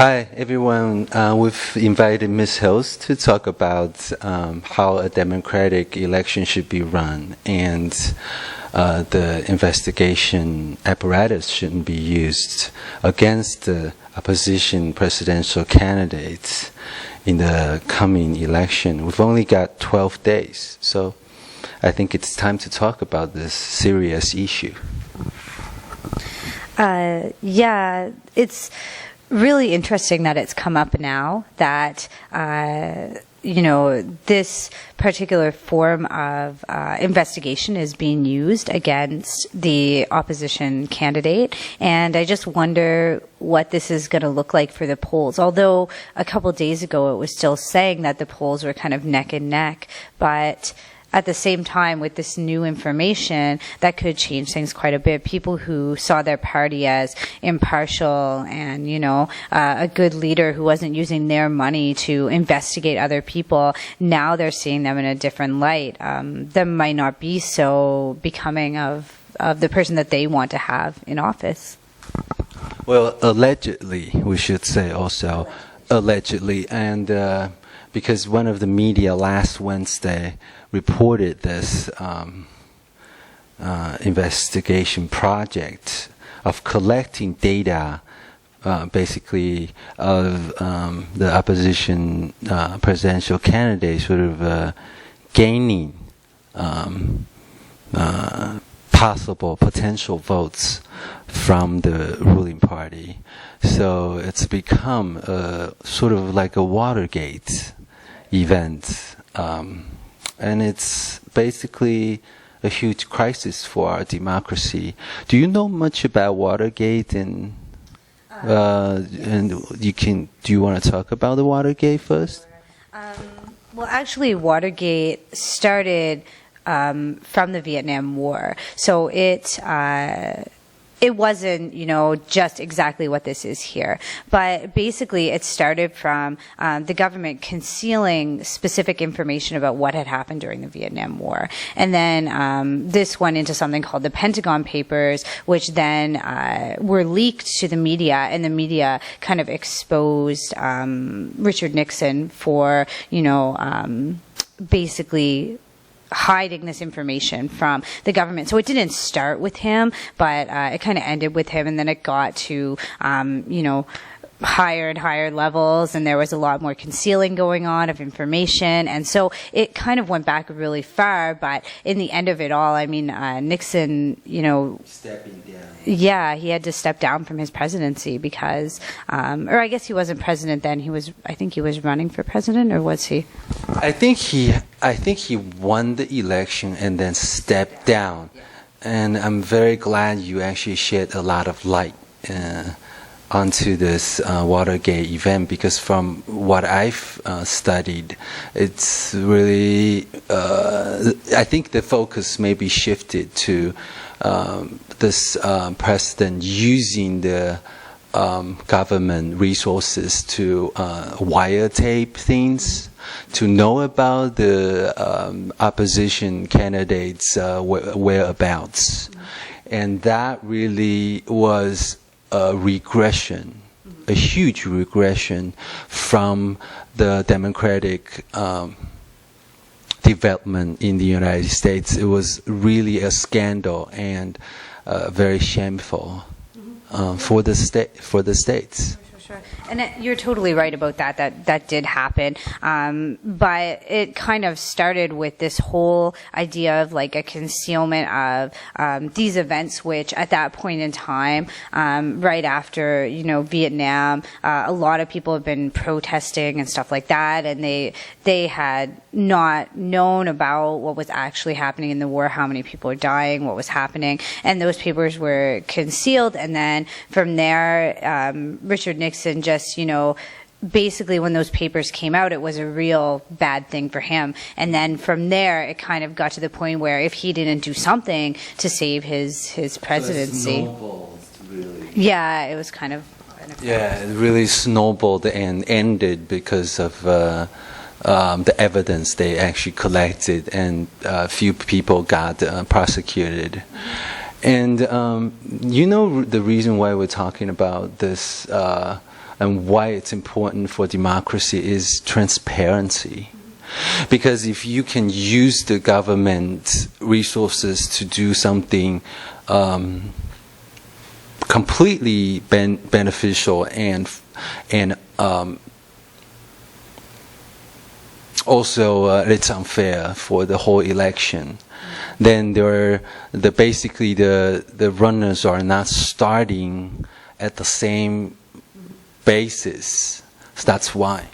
Hi, everyone. We've invited Ms. Hills to talk about how a democratic election should be run, and the investigation apparatus shouldn't be used against the opposition presidential candidates in the coming election. We've only got 12 days, so I think it's time to talk about this serious issue. Yeah, it's really interesting that it's come up now that, this particular form of investigation is being used against the opposition candidate. And I just wonder what this is going to look like for the polls. Although a couple of days ago it was still saying that the polls were kind of neck and neck, but at the same time, with this new information, that could change things quite a bit. People who saw their party as impartial and, a good leader who wasn't using their money to investigate other people, now they're seeing them in a different light. That might not be so becoming of the person that they want to have in office. Well, allegedly, we should say also, allegedly, and because one of the media last Wednesday reported this investigation project of collecting data, basically of the opposition presidential candidate sort of gaining potential votes from the ruling party. So it's become sort of like a Watergate event. And it's basically a huge crisis for our democracy. Do you know much about Watergate? And do you want to talk about the Watergate first? Well, actually, Watergate started from the Vietnam War, so it wasn't, just exactly what this is here. But basically, it started from the government concealing specific information about what had happened during the Vietnam War. And then this went into something called the Pentagon Papers, which then were leaked to the media, and the media kind of exposed Richard Nixon for, basically hiding this information from the government. So it didn't start with him, but it kind of ended with him, and then it got to, higher and higher levels, and there was a lot more concealing going on of information, and so it kind of went back really far. But in the end of it all, I mean, Nixon, stepping down. Yeah, he had to step down from his presidency because, or I guess he wasn't president then. I think he was running for president, or was he? I think he won the election and then stepped down. And I'm very glad you actually shed a lot of light onto this Watergate event, because from what I've studied, it's really, I think the focus may be shifted to this president using the government resources to wiretape things, to know about the opposition candidates' whereabouts. And that really was a regression, a huge regression from the democratic development in the United States. It was really a scandal and very shameful for the states. Sure. And you're totally right about that. That did happen. But it kind of started with this whole idea of like a concealment of these events, which at that point in time, right after, Vietnam, a lot of people have been protesting and stuff like that. And they had not known about what was actually happening in the war, how many people are dying, what was happening. And those papers were concealed. And then from there, Richard Nixon just, basically when those papers came out, it was a real bad thing for him. And then from there, it kind of got to the point where if he didn't do something to save his presidency. So it snowballed, really. Yeah, it was kind of. Yeah, it really snowballed and ended because of the evidence they actually collected, and a few people got prosecuted. And the reason why we're talking about this and why it's important for democracy is transparency. Because if you can use the government resources to do something completely beneficial and also it's unfair for the whole election, then basically the runners are not starting at the same basis. So that's why.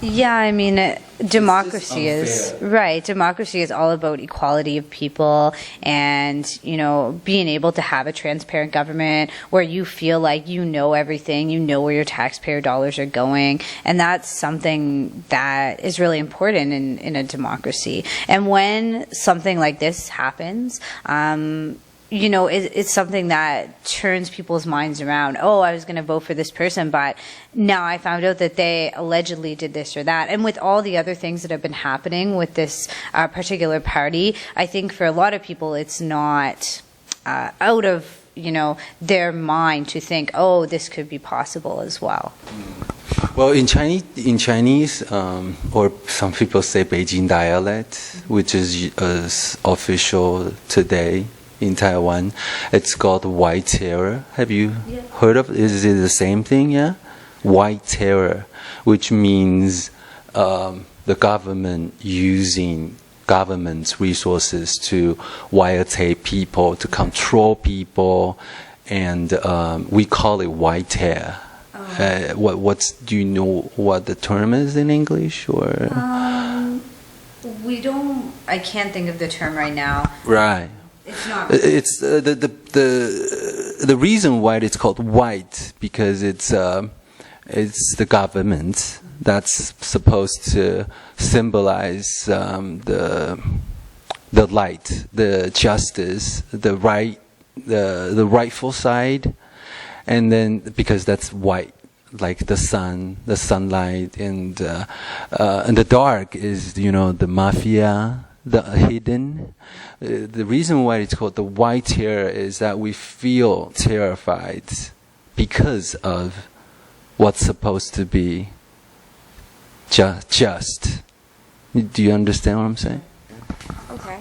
Yeah, I mean, democracy is right. Democracy is all about equality of people and, being able to have a transparent government where you feel like you know everything, you know where your taxpayer dollars are going. And that's something that is really important in a democracy. And when something like this happens, it's something that turns people's minds around. Oh, I was going to vote for this person, but now I found out that they allegedly did this or that. And with all the other things that have been happening with this particular party, I think for a lot of people it's not out of their mind to think, oh, this could be possible as well. Well, in Chinese, or some people say Beijing dialect, which is official today in Taiwan, it's called white terror. Have you heard of it? Is it the same thing? Yeah, white terror, which means the government using government's resources to wiretap people, to control people, and we call it white terror. Do you know what the term is in English, or? We don't. I can't think of the term right now. Right. It's not. It's the reason why it's called white, because it's the government that's supposed to symbolize the light, the justice, the rightful side, and then because that's white, like the sun, the sunlight, and the dark is the mafia, the hidden. The reason why it's called the white terror is that we feel terrified because of what's supposed to be just. Do you understand what I'm saying? Okay.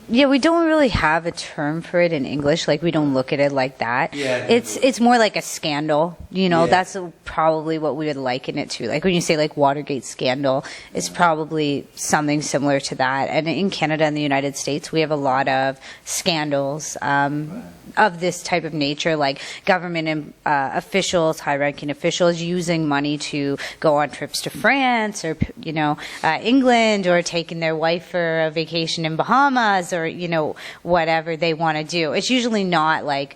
We don't really have a term for it in English. Like, we don't look at it like that. Yeah. It's more like a scandal. Yeah. That's probably what we would liken it to. Like when you say like Watergate scandal, it's probably something similar to that. And in Canada and the United States, we have a lot of scandals of this type of nature, like government officials, high-ranking officials using money to go on trips to France or England, or taking their wife for a vacation in Bahamas, or whatever they want to do. It's usually not like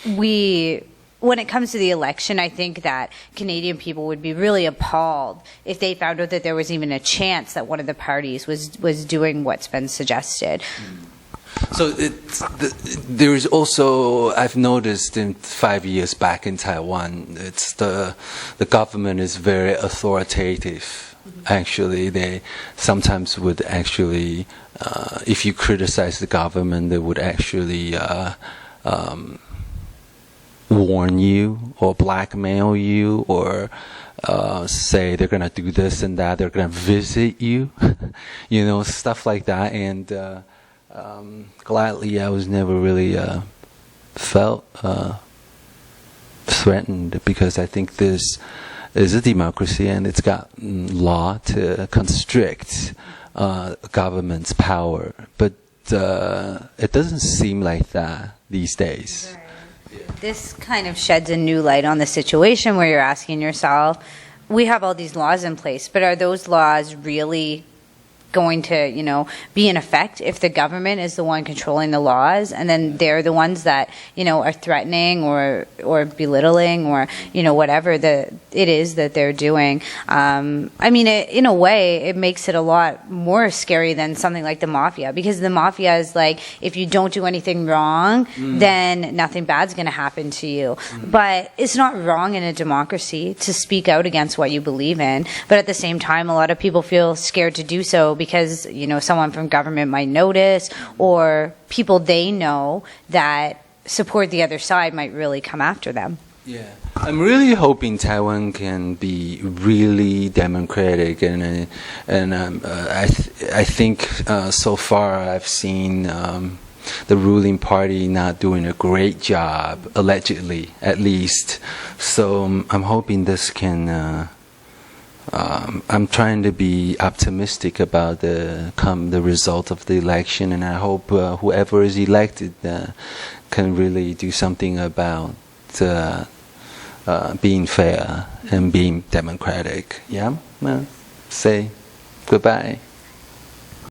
when it comes to the election, I think that Canadian people would be really appalled if they found out that there was even a chance that one of the parties was doing what's been suggested. So there is also, I've noticed in 5 years back in Taiwan, it's the government is very authoritative. Actually, they sometimes would actually, if you criticize the government, they would actually warn you or blackmail you, or say they're going to do this and that, they're going to visit you, stuff like that. And gladly, I was never really felt threatened, because I think this is a democracy and it's got law to constrict government's power. But it doesn't seem like that these days. This kind of sheds a new light on the situation where you're asking yourself, we have all these laws in place, but are those laws really going to, be in effect if the government is the one controlling the laws, and then they're the ones that, are threatening or belittling or, whatever it is that they're doing. In a way, it makes it a lot more scary than something like the mafia, because the mafia is like, if you don't do anything wrong, then nothing bad's going to happen to you. But it's not wrong in a democracy to speak out against what you believe in. But at the same time, a lot of people feel scared to do so because, someone from government might notice, or people they know that support the other side might really come after them. Yeah, I'm really hoping Taiwan can be really democratic, and I think so far I've seen the ruling party not doing a great job, allegedly at least. So I'm hoping this can. I'm trying to be optimistic about the result of the election, and I hope whoever is elected can really do something about being fair and being democratic. Yeah, say goodbye.